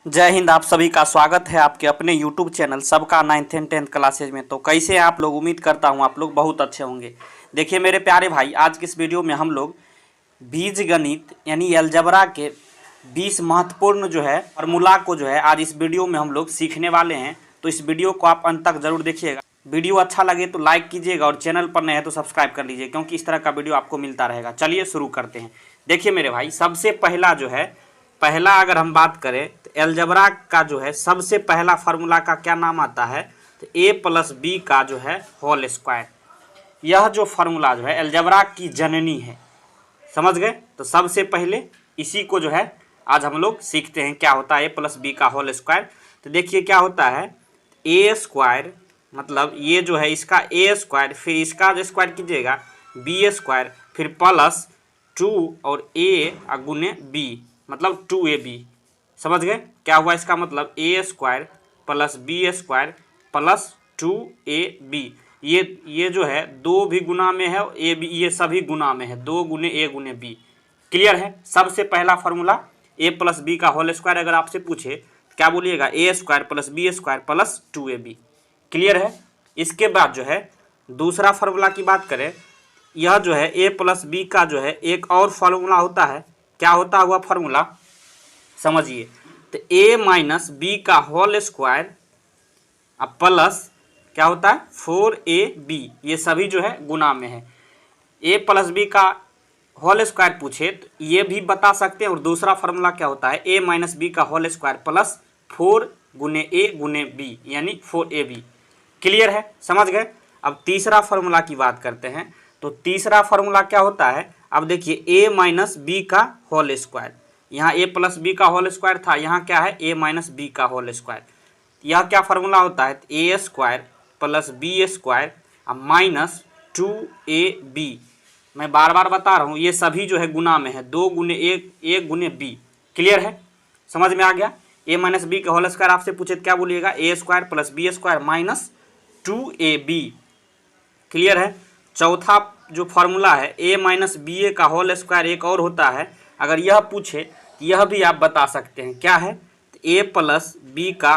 जय हिंद। आप सभी का स्वागत है आपके अपने YouTube चैनल सबका 9th एंड 10th क्लासेज में। तो कैसे हैं आप लोग? उम्मीद करता हूं आप लोग बहुत अच्छे होंगे। देखिए मेरे प्यारे भाई, आज की इस वीडियो में हम लोग बीजगणित यानी अलजबरा के 20 महत्वपूर्ण जो है फार्मूला को जो है आज इस वीडियो में हम लोग सीखने वाले हैं। तो इस वीडियो को आप अंत तक जरूर देखिएगा। वीडियो अच्छा लगे तो लाइक कीजिएगा और चैनल पर नए हैं तो सब्सक्राइब कर लीजिए, क्योंकि इस तरह का वीडियो आपको मिलता रहेगा। चलिए शुरू करते हैं। देखिए मेरे भाई, सबसे पहला जो है अगर हम बात करें तो अलजबरा का जो है सबसे पहला फार्मूला का क्या नाम आता है, तो a प्लस बी का जो है होल स्क्वायर। यह जो फार्मूला जो है अलजबरा की जननी है, समझ गए। तो सबसे पहले इसी को जो है आज हम लोग सीखते हैं क्या होता है a प्लस बी का होल स्क्वायर। तो देखिए क्या होता है, a स्क्वायर मतलब ये जो है इसका a स्क्वायर, फिर इसका जो स्क्वायर कीजिएगा b स्क्वायर, फिर प्लस 2 और a गुने b मतलब 2ab। समझ गए क्या हुआ? इसका मतलब a square plus b square plus 2ab। ये जो है दो भी गुना में है, ए बी ये सभी गुना में है, 2 गुने a गुने b। क्लियर है? सबसे पहला फार्मूला a प्लस बी का होल स्क्वायर अगर आपसे पूछे तो क्या बोलिएगा? a square plus b square plus 2ab। Clear है? इसके बाद जो है दूसरा फार्मूला की बात करें, यह जो है a प्लस बी का जो है एक और फार्मूला होता है। क्या होता हुआ फार्मूला समझिए, तो a माइनस बी का होल स्क्वायर अब प्लस क्या होता है 4ab। ये सभी जो है गुना में है। a प्लस बी का होल स्क्वायर पूछे तो ये भी बता सकते हैं। और दूसरा फार्मूला क्या होता है, a माइनस बी का होल स्क्वायर प्लस 4 गुने a गुने b यानी 4ab। क्लियर है? समझ गए। अब तीसरा फार्मूला की बात करते हैं। तो तीसरा फार्मूला क्या होता है, अब देखिए a माइनस बी का होल स्क्वायर, यहाँ a प्लस बी का होल स्क्वायर था, यहाँ क्या है a माइनस बी का होल स्क्वायर। यह क्या फार्मूला होता है, a square plus B square minus 2ab। मैं बार बार बता रहा हूँ ये सभी जो है गुना में है, 2 गुने a गुने b। क्लियर है? समझ में आ गया। a माइनस बी का होल स्क्वायर आपसे पूछे तो क्या बोलिएगा, a square plus B square minus 2ab। Clear है? चौथा जो फार्मूला है a माइनस बी ए का होल स्क्वायर एक और होता है, अगर यह पूछे तो यह भी आप बता सकते हैं। क्या है, तो a प्लस बी का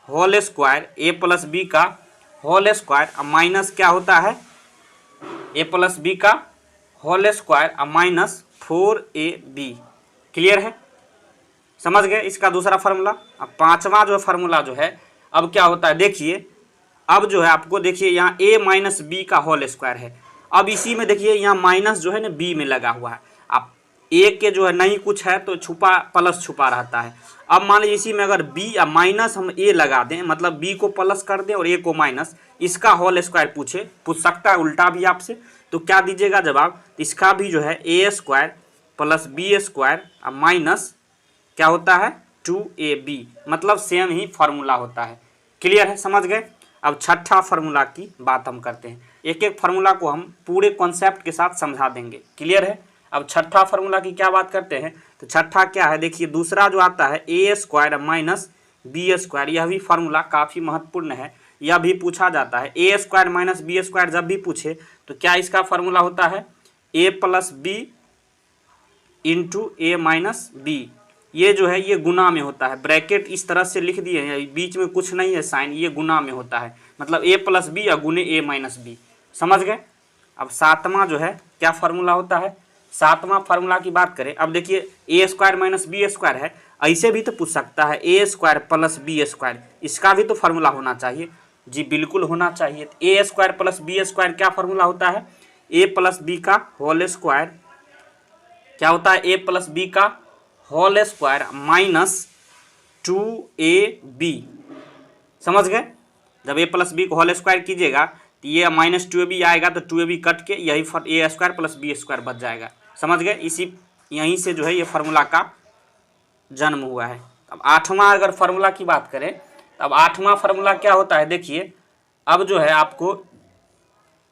whole square, a plus B का होल स्क्वायर माइनस क्या होता है, a प्लस बी का whole square minus 4ab। Clear है? समझ गए इसका दूसरा फार्मूला। अब पांचवा जो फार्मूला जो है अब क्या होता है, देखिए अब जो है आपको देखिए यहाँ a माइनस बी का होल स्क्वायर है। अब इसी में देखिए यहाँ माइनस जो है ना b में लगा हुआ है। अब a के जो है नहीं कुछ है तो छुपा प्लस छुपा रहता है। अब मान लीजिए इसी में अगर b या माइनस हम a लगा दें, मतलब b को प्लस कर दें और a को माइनस, इसका होल स्क्वायर पूछ सकता है उल्टा भी आपसे, तो क्या दीजिएगा जवाब, इसका भी जो है a square plus B square minus क्या होता है 2ab, मतलब सेम ही फार्मूला होता है। क्लियर है? समझ गए। अब छठा फार्मूला की बात हम करते हैं, एक एक फार्मूला को हम पूरे कॉन्सेप्ट के साथ समझा देंगे। क्लियर है? अब छठा फार्मूला की क्या बात करते हैं, तो छठा क्या है, देखिए दूसरा जो आता है a square minus B square. यह भी फार्मूला काफ़ी महत्वपूर्ण है, यह भी पूछा जाता है। a square minus B square जब भी पूछे तो क्या इसका फार्मूला होता है, a plus B into A minus B. ये जो है ये गुना में होता है, ब्रैकेट इस तरह से लिख दिए हैं, बीच में कुछ नहीं है साइन, ये गुना में होता है, मतलब a प्लस बी या गुने a माइनस बी। समझ गए। अब सातवां जो है क्या फार्मूला होता है, सातवां फार्मूला की बात करें, अब देखिए a square minus B square है, ऐसे भी तो पूछ सकता है a square plus B square, इसका भी तो फार्मूला होना चाहिए। जी बिल्कुल होना चाहिए। a square plus B square क्या फार्मूला होता है, a प्लस बी का होल स्क्वायर क्या होता है, a प्लस बी का होल स्क्वायर माइनस 2ab। समझ गए। जब a प्लस बी को होल स्क्वायर कीजिएगा तो ये माइनस 2ab आएगा, तो 2ab कट के यही a square plus B square बच जाएगा। समझ गए। इसी यहीं से जो है ये फार्मूला का जन्म हुआ है। अब आठवां अगर फार्मूला की बात करें, तब आठवां फार्मूला क्या होता है, देखिए अब जो है आपको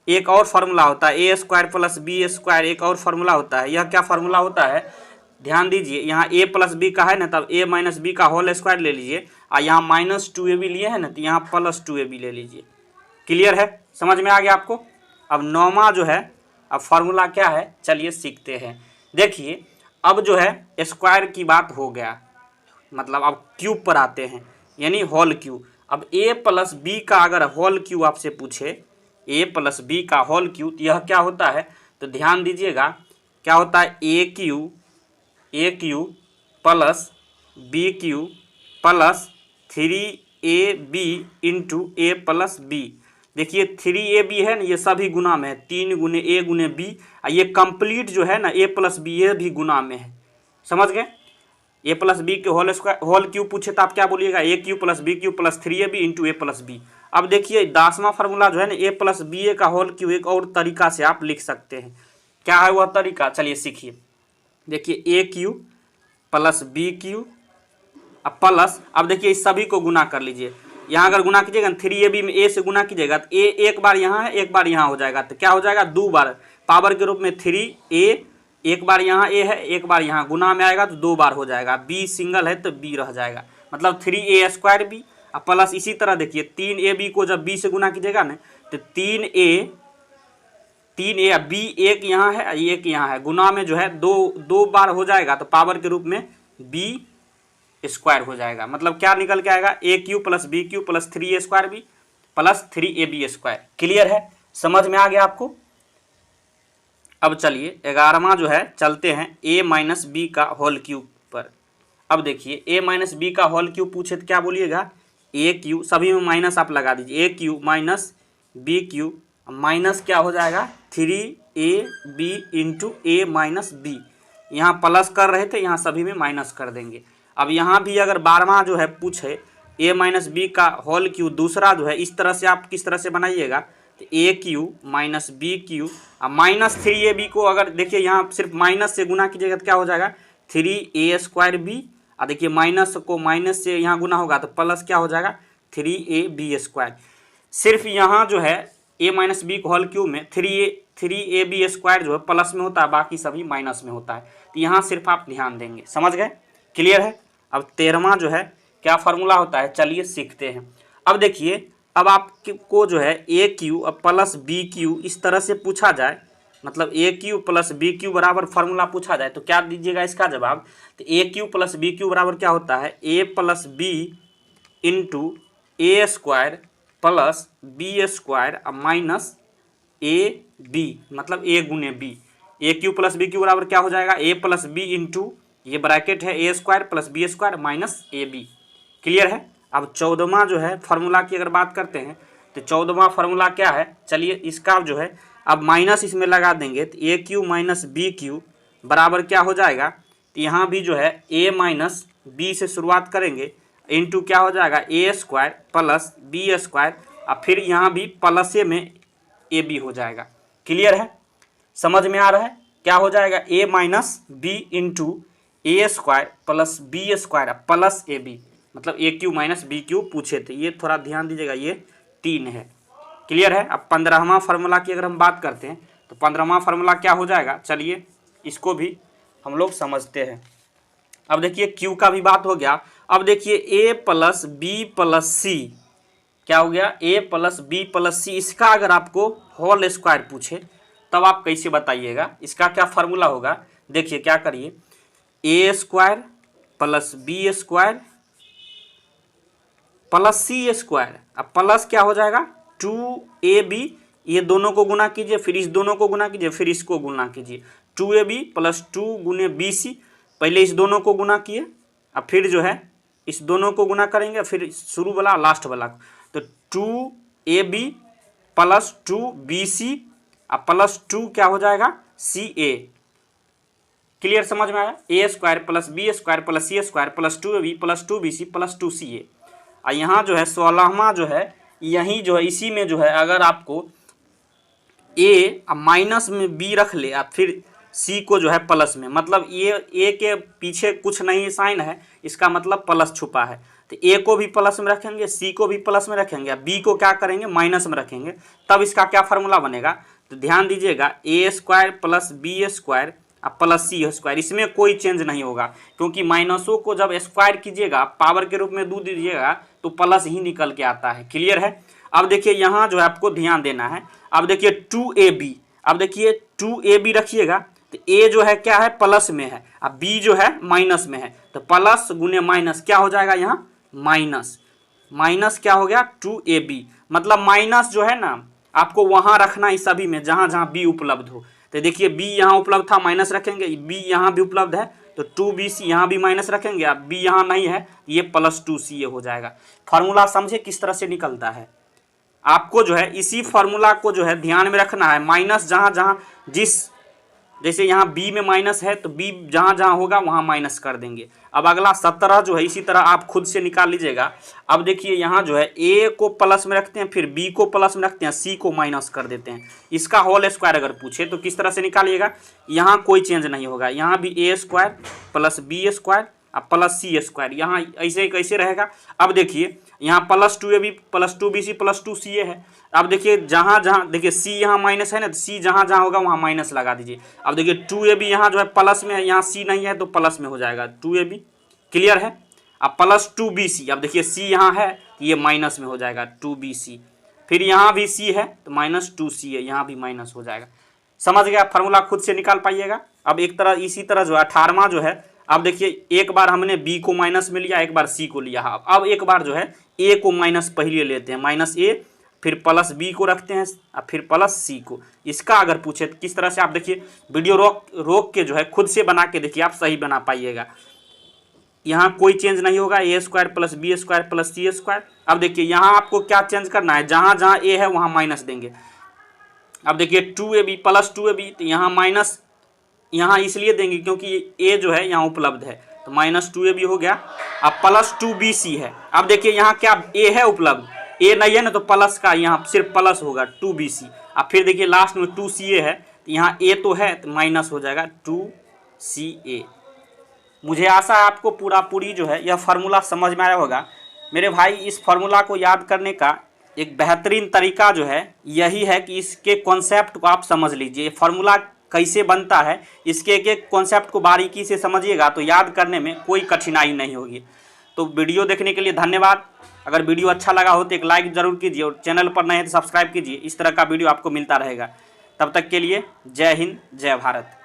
एक और फार्मूला होता है a square plus B square, एक और फार्मूला होता है। यह क्या फार्मूला होता है, ध्यान दीजिए, यहाँ a प्लस बी का है ना, तब a माइनस बी का होल स्क्वायर ले लीजिए, और यहाँ माइनस 2ab लिए हैं ना, तो यहाँ प्लस 2ab ले लीजिए। क्लियर है? समझ में आ गया आपको। अब नौवां जो है अब फार्मूला क्या है, चलिए सीखते हैं। देखिए अब जो है स्क्वायर की बात हो गया, मतलब अब क्यूब पर आते हैं, यानी होल क्यूब। अब a प्लस बी का अगर होल क्यूब आपसे पूछे, a प्लस बी का होल क्यूब, यह क्या होता है? तो ध्यान दीजिएगा, क्या होता है? A cube plus b cube plus 3ab into a plus b. देखिए 3ab है ना, ये सभी गुना में है, 3 गुने a गुने b, ये कंप्लीट जो है ना a प्लस बी ये भी गुना में है। समझ गए? a प्लस बी के होल क्यूब पूछे तो आप क्या बोलिएगा? A cube plus b cube plus 3ab into a plus b. अब देखिए 10वां फार्मूला जो है ना, a प्लस बी ए का होल क्यूब एक और तरीका से आप लिख सकते हैं। क्या है वह तरीका? चलिए सीखिए। देखिए a cube plus b cube plus, अब देखिए इस सभी को गुना कर लीजिए। यहाँ अगर गुना कीजिएगा 3ab में a से गुना कीजिएगा तो a एक बार यहाँ है, एक बार यहाँ हो जाएगा, तो क्या हो जाएगा? 2 बार पावर के रूप में 3a, एक बार यहाँ a है, एक बार यहाँ गुना में आएगा तो 2 बार हो जाएगा। b सिंगल है तो b रह जाएगा, मतलब 3a स्क्वायर b प्लस इसी तरह देखिए 3ab को जब b से गुना कीजिएगा ना तो 3a b एक यहाँ है, एक यहाँ है, गुना में जो है दो बार हो जाएगा तो पावर के रूप में b स्क्वायर हो जाएगा। मतलब क्या निकल के आएगा? A cube plus b cube plus 3a square b plus 3ab square. Clear है? समझ में आ गया आपको? अब चलिए 11वां जो है चलते हैं a माइनस बी का होल क्यूब पर। अब देखिए a माइनस बी का होल क्यूब पूछे तो क्या बोलिएगा? ए क्यू, सभी में माइनस आप लगा दीजिए, a cube minus b cube minus क्या हो जाएगा? 3ab इंटू ए माइनस बी। यहाँ प्लस कर रहे थे, यहाँ सभी में माइनस कर देंगे। अब यहाँ भी अगर 12वां जो है पूछे a माइनस बी का होल क्यूब, दूसरा जो है इस तरह से आप किस तरह से बनाइएगा? तो a cube minus b cube minus 3ab को अगर देखिए यहाँ सिर्फ माइनस से गुना कीजिएगा तो क्या हो जाएगा? 3a square B. देखिए माइनस को माइनस से यहाँ गुना होगा तो प्लस क्या हो जाएगा? 3ab square. सिर्फ यहाँ जो है a minus B whole cube में 3ab स्क्वायर जो है प्लस में होता है, बाकी सभी माइनस में होता है, तो यहाँ सिर्फ आप ध्यान देंगे। समझ गए? क्लियर है? अब 13वां जो है क्या फार्मूला होता है, चलिए सीखते हैं। अब देखिए, अब आपको जो है a cube plus b cube इस तरह से पूछा जाए, मतलब a cube plus b cube बराबर फार्मूला पूछा जाए तो क्या दीजिएगा इसका जवाब? तो a cube plus b cube बराबर क्या होता है? A plus B into a square plus B square minus a b, मतलब ए गुने बी। A cube plus b cube बराबर क्या हो जाएगा? ए प्लस बी इंटू, ये ब्रैकेट है, a square plus B square minus a b. Clear है? अब 14वां जो है फार्मूला की अगर बात करते हैं तो 14वां फार्मूला क्या है? चलिए इसका जो है अब माइनस इसमें लगा देंगे तो a cube minus b cube बराबर क्या हो जाएगा? तो यहाँ भी जो है ए माइनस बी से शुरुआत करेंगे, इंटू क्या हो जाएगा? ए स्क्वायर प्लस बी स्क्वायर, और फिर यहाँ भी प्लस ए में ए बी हो जाएगा। क्लियर है? समझ में आ रहा है? क्या हो जाएगा? A minus b into a square plus B square plus a b, मतलब a cube minus b cube पूछे थे, ये थोड़ा ध्यान दीजिएगा, ये 3 है। क्लियर है? अब 15वां फार्मूला की अगर हम बात करते हैं तो 15वां फार्मूला क्या हो जाएगा? चलिए इसको भी हम लोग समझते हैं। अब देखिए क्यू का भी बात हो गया। अब देखिए ए प्लस बी प्लस सी, क्या हो गया? ए प्लस बी प्लस सी, इसका अगर आपको होल स्क्वायर पूछे तब आप कैसे बताइएगा? इसका क्या फार्मूला होगा? देखिए क्या करिए, a square plus B square plus c square, अब प्लस क्या हो जाएगा? 2ab, ये दोनों को गुना कीजिए, फिर इस दोनों को गुना कीजिए, फिर इसको गुना कीजिए, 2ab प्लस 2 गुने bc, पहले इस दोनों को गुना किए, अब फिर जो है इस दोनों को गुना करेंगे, फिर शुरू वाला लास्ट वाला, तो 2ab प्लस 2bc प्लस 2 क्या हो जाएगा? ca। क्लियर? समझ में आया? A square plus B square plus c square plus 2ab plus 2bc plus 2ca। और यहाँ जो है 16वां जो है, यही जो है इसी में जो है अगर आपको ए माइनस में बी रख ले और फिर सी को जो है प्लस में, मतलब ये ए के पीछे कुछ नहीं साइन है, इसका मतलब प्लस छुपा है, तो ए को भी प्लस में रखेंगे, सी को भी प्लस में रखेंगे, बी को क्या करेंगे? माइनस में रखेंगे, तब इसका क्या फार्मूला बनेगा? तो ध्यान दीजिएगा, a square plus B square plus c square, इसमें कोई चेंज नहीं होगा, क्योंकि माइनसों को जब स्क्वायर कीजिएगा, पावर के रूप में दूध दीजिएगा तो प्लस ही निकल के आता है। क्लियर है? अब देखिए यहाँ जो है आपको ध्यान देना है। अब देखिए 2ab, अब देखिए 2ab रखिएगा, तो ए जो है क्या है, प्लस में है, अब बी जो है माइनस में है, तो प्लस गुने माइनस क्या हो जाएगा यहाँ माइनस, माइनस क्या हो गया 2ab। मतलब माइनस जो है ना आपको वहां रखना है सभी में जहां जहां बी उपलब्ध हो। तो देखिए बी यहाँ उपलब्ध था माइनस रखेंगे, बी यहाँ भी उपलब्ध है तो 2bc यहाँ भी माइनस रखेंगे, अब बी यहाँ नहीं है ये प्लस 2ca हो जाएगा। फार्मूला समझे किस तरह से निकलता है। आपको जो है इसी फार्मूला को जो है ध्यान में रखना है, माइनस जहां जहां जिस, जैसे यहाँ बी में माइनस है तो बी जहां जहां होगा वहां माइनस कर देंगे। अब अगला 17 जो है इसी तरह आप खुद से निकाल लीजिएगा। अब देखिए यहाँ जो है ए को प्लस में रखते हैं, फिर बी को प्लस में रखते हैं, सी को माइनस कर देते हैं। इसका होल स्क्वायर अगर पूछे तो किस तरह से निकालिएगा, यहाँ कोई चेंज नहीं होगा, यहाँ भी ए स्क्वायर प्लस बी स्क्वायर अब प्लस सी स्क्वायर, यहाँ ऐसे कैसे रहेगा। अब देखिए यहाँ plus 2ab plus 2bc plus 2ca है। अब देखिए जहाँ जहाँ देखिए सी यहाँ माइनस है ना, तो सी जहाँ जहाँ होगा वहाँ माइनस लगा दीजिए। अब देखिए 2ab यहाँ जो है प्लस में है, यहाँ सी नहीं है तो प्लस में हो जाएगा 2ab, क्लियर है। अब प्लस 2bc, अब देखिए सी यहाँ है तो ये माइनस में हो जाएगा 2bc, फिर यहाँ भी सी है तो माइनस 2ca, यहाँ भी माइनस हो जाएगा। समझ गया, फार्मूला खुद से निकाल पाइएगा। अब एक तरह इसी तरह जो है 18वां जो है, अब देखिए एक बार हमने b को माइनस में लिया, एक बार c को लिया, अब एक बार जो है a को माइनस पहले लेते हैं, माइनस a फिर प्लस b को रखते हैं और फिर प्लस c को। इसका अगर पूछे तो किस तरह से, आप देखिए वीडियो रोक के जो है खुद से बना के देखिए, आप सही बना पाइएगा। यहाँ कोई चेंज नहीं होगा, a square plus B square plus c square. अब देखिए यहाँ आपको क्या चेंज करना है, जहाँ जहाँ a है वहाँ माइनस देंगे। अब देखिए 2ab प्लस 2ab, तो यहाँ माइनस यहाँ इसलिए देंगे क्योंकि ए जो है यहाँ उपलब्ध है, तो माइनस 2ab हो गया। अब प्लस 2bc है, अब देखिए यहाँ क्या ए है उपलब्ध, ए नहीं है ना तो प्लस का यहाँ सिर्फ प्लस होगा 2bc। अब फिर देखिए लास्ट में 2ca है, तो यहाँ ए तो है तो माइनस हो जाएगा 2ca। मुझे आशा है आपको पूरी जो है यह फार्मूला समझ में आया होगा। मेरे भाई इस फार्मूला को याद करने का एक बेहतरीन तरीका जो है यही है कि इसके कॉन्सेप्ट को आप समझ लीजिए, फार्मूला कैसे बनता है इसके एक एक कॉन्सेप्ट को बारीकी से समझिएगा तो याद करने में कोई कठिनाई नहीं होगी। तो वीडियो देखने के लिए धन्यवाद। अगर वीडियो अच्छा लगा हो तो एक लाइक ज़रूर कीजिए और चैनल पर नए हैं तो सब्सक्राइब कीजिए, इस तरह का वीडियो आपको मिलता रहेगा। तब तक के लिए जय हिंद जय भारत।